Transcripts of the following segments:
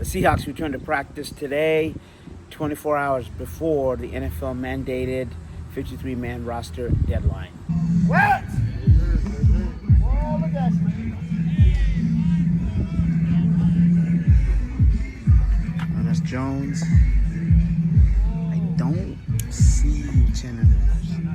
The Seahawks returned to practice today, 24 hours before the NFL mandated 53-man roster deadline. What? Oh, look at that's Jones. I don't see Uchenna Nwosu.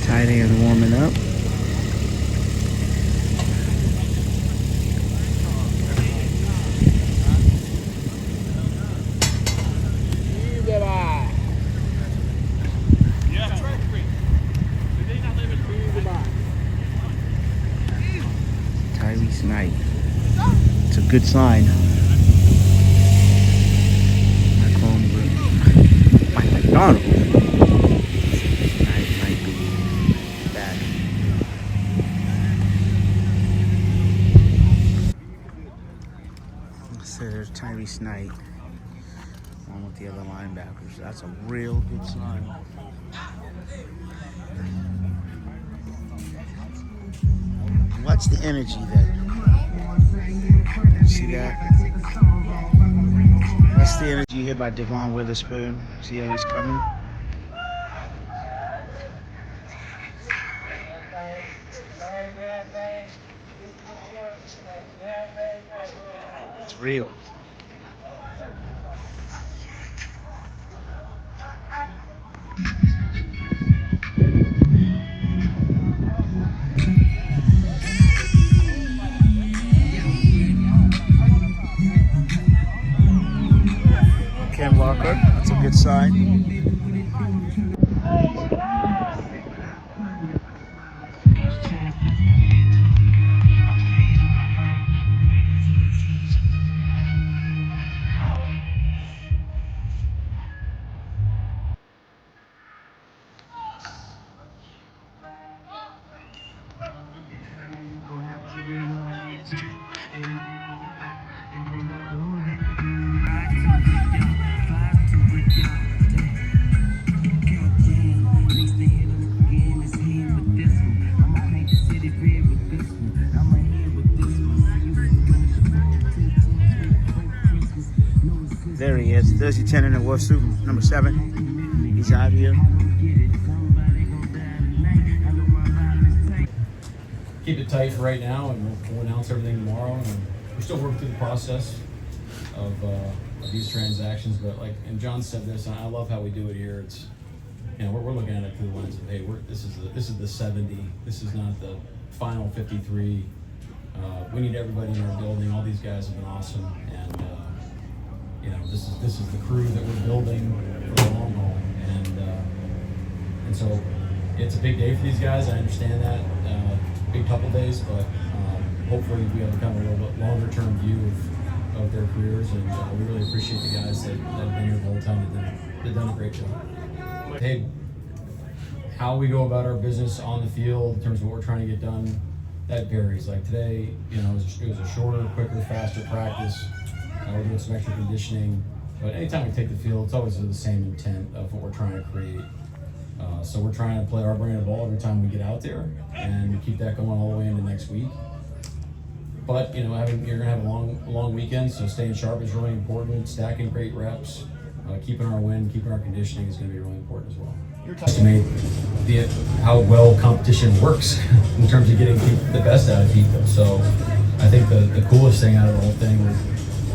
Tight end warming up. Tyrice Knight. It's a good sign. McDonald. Might be back. So there's Tyrice Knight along with the other linebackers. That's a real good sign. What's the energy there? See that? That's the energy here by Devon Witherspoon. See how he's coming? It's real. That's a good sign. There he is. There's Uchenna Nwosu, number 7. He's out here. Keep it tight for right now, and we'll announce everything tomorrow. And we're still working through the process of these transactions, but and John said this, and I love how we do it here. It's we're looking at it through the lens of, hey, this is the 70. This is not the final 53. We need everybody in our building. All these guys have been awesome, and this is the crew that we're building for the long haul, and so it's a big day for these guys. I understand that, big couple days, but hopefully we have become a little bit longer term view of their careers, and we really appreciate the guys that have been here the whole time. They've done a great job. Hey, how we go about our business on the field in terms of what we're trying to get done, that varies. Like today, it was a shorter, quicker, faster practice. We're doing some extra conditioning, but anytime we take the field, it's always with the same intent of what we're trying to create. So we're trying to play our brand of ball every time we get out there, and we keep that going all the way into next week. But you're gonna have a long weekend, so staying sharp is really important. Stacking great reps, keeping our wind, keeping our conditioning is going to be really important as well. Estimate how well competition works in terms of getting the best out of people. So I think the coolest thing out of the whole thing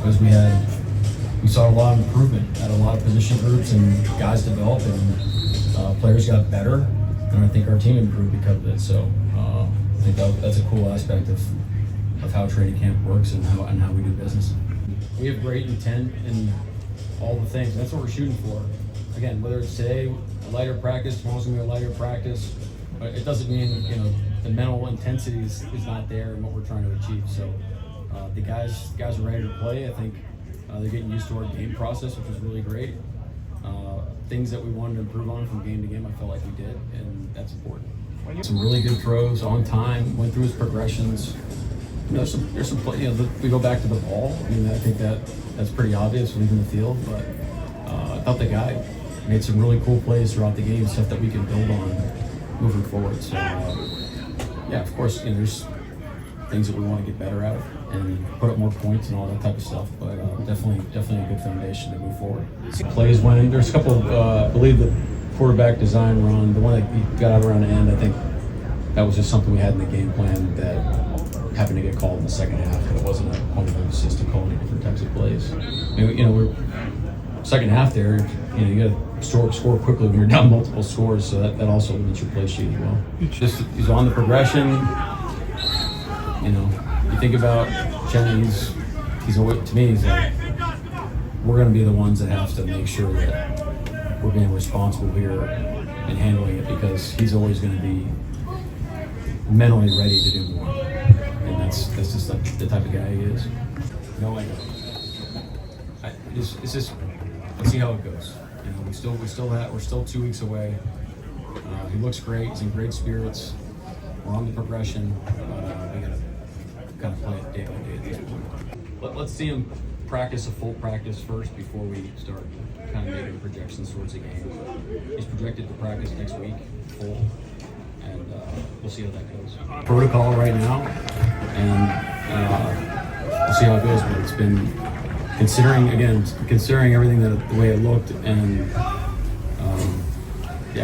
was we saw a lot of improvement at a lot of position groups, and guys developed, and players got better, and I think our team improved because of it. So I think that's a cool aspect of how training camp works and how we do business. We have great intent and all the things. That's what we're shooting for. Again, whether it's today a lighter practice, tomorrow's gonna be a lighter practice, but it doesn't mean the mental intensity is not there in what we're trying to achieve. So the guys are ready to play. I think they're getting used to our game process, which is really great. Things that we wanted to improve on from game to game, I felt like we did, and that's important. Some really good throws on time. Went through his progressions. There's some play. We go back to the ball. I mean, I think that's pretty obvious leaving the field, but I thought the guy made some really cool plays throughout the game, stuff that we can build on moving forward. So yeah, of course, there's things that we want to get better at and put up more points and all that type of stuff, but definitely a good foundation to move forward. Plays went in. There's a couple, I believe the quarterback design run, the one that he got out around the end, I think that was just something we had in the game plan that happened to get called in the second half, but it wasn't a point of emphasis to call any different types of plays. I mean, we're second half there, you got to score quickly when you're down multiple scores, so that also limits your play sheet as well. He's on the progression. You think about Uchenna, he's to me, he's like, we're going to be the ones that have to make sure that we're being responsible here and handling it, because he's always going to be mentally ready to do more. And that's just like the type of guy he is. No idea. It's just, let's see how it goes. We're still 2 weeks away. He looks great. He's in great spirits. We're on the progression. We gotta kind of play it day by day at this point. Let's see him practice a full practice first before we start kind of making projections towards the game. He's projected to practice next week, full, and we'll see how that goes. Protocol right now, and we'll see how it goes. But it's been considering everything the way it looked, and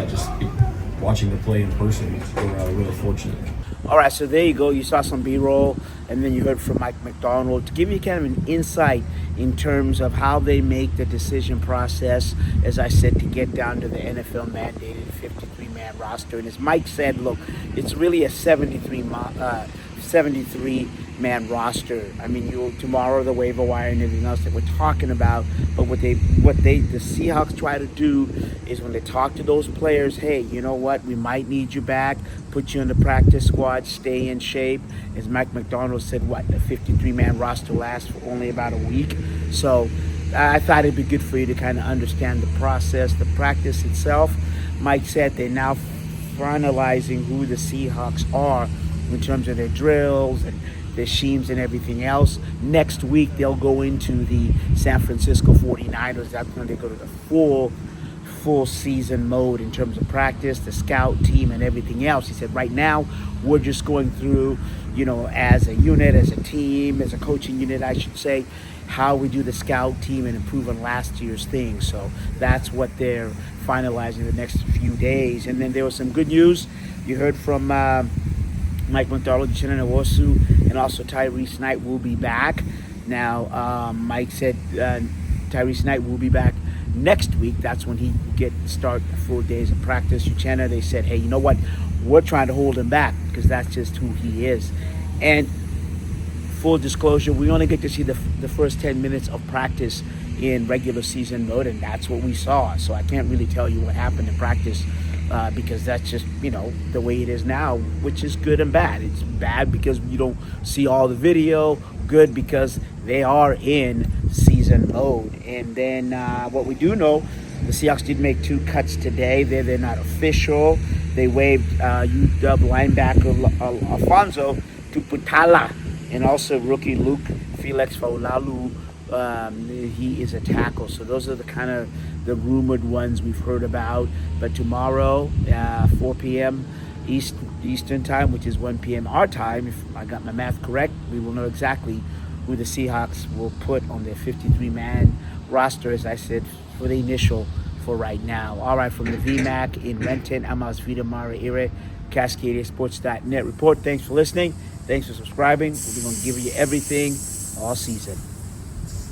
just watching the play in person, we're really fortunate. All right, so there you go. You saw some B-roll, and then you heard from Mike McDonald to give you kind of an insight in terms of how they make the decision process, as I said, to get down to the NFL mandated 53-man roster. And as Mike said, look, it's really a 73-man roster. I mean, tomorrow the waiver wire and everything else that we're talking about, but what the Seahawks try to do is when they talk to those players, hey, you know what, we might need you back, put you in the practice squad, stay in shape. As Mike McDonald said, the 53-man roster lasts for only about a week. So I thought it'd be good for you to kind of understand the process, the practice itself. Mike said they're now finalizing who the Seahawks are in terms of their drills and their schemes and everything else. Next week, they'll go into the San Francisco 49ers. That's when they go to the full season mode in terms of practice, the scout team and everything else. He said right now, we're just going through, as a unit, as a team, as a coaching unit, I should say, how we do the scout team and improve on last year's things. So that's what they're finalizing the next few days. And then there was some good news. You heard from Mike McDonald, Uchenna Nwosu, and also Tyrice Knight will be back. Now, Mike said Tyrice Knight will be back next week. That's when he will start 4 days of practice. Uchenna, they said, hey, you know what? We're trying to hold him back because that's just who he is. And full disclosure, we only get to see the first 10 minutes of practice in regular season mode, and that's what we saw. So I can't really tell you what happened in practice because that's just, the way it is now, which is good and bad. It's bad because you don't see all the video, good because they are in season mode. And then what we do know, the Seahawks did make 2 cuts today. They're not official. They waived UW linebacker Alfonso Tuputala and also rookie Luke Felix Faulalu. He is a tackle. So those are the kind of the rumored ones we've heard about. But tomorrow, 4 p.m. Eastern time, which is 1 p.m. our time, if I got my math correct, we will know exactly who the Seahawks will put on their 53-man roster, as I said, for the initial for right now. All right, from the VMAC in Renton, I'm Osvita Maraire, CascadiaSports.net report. Thanks for listening. Thanks for subscribing. We're going to give you everything all season.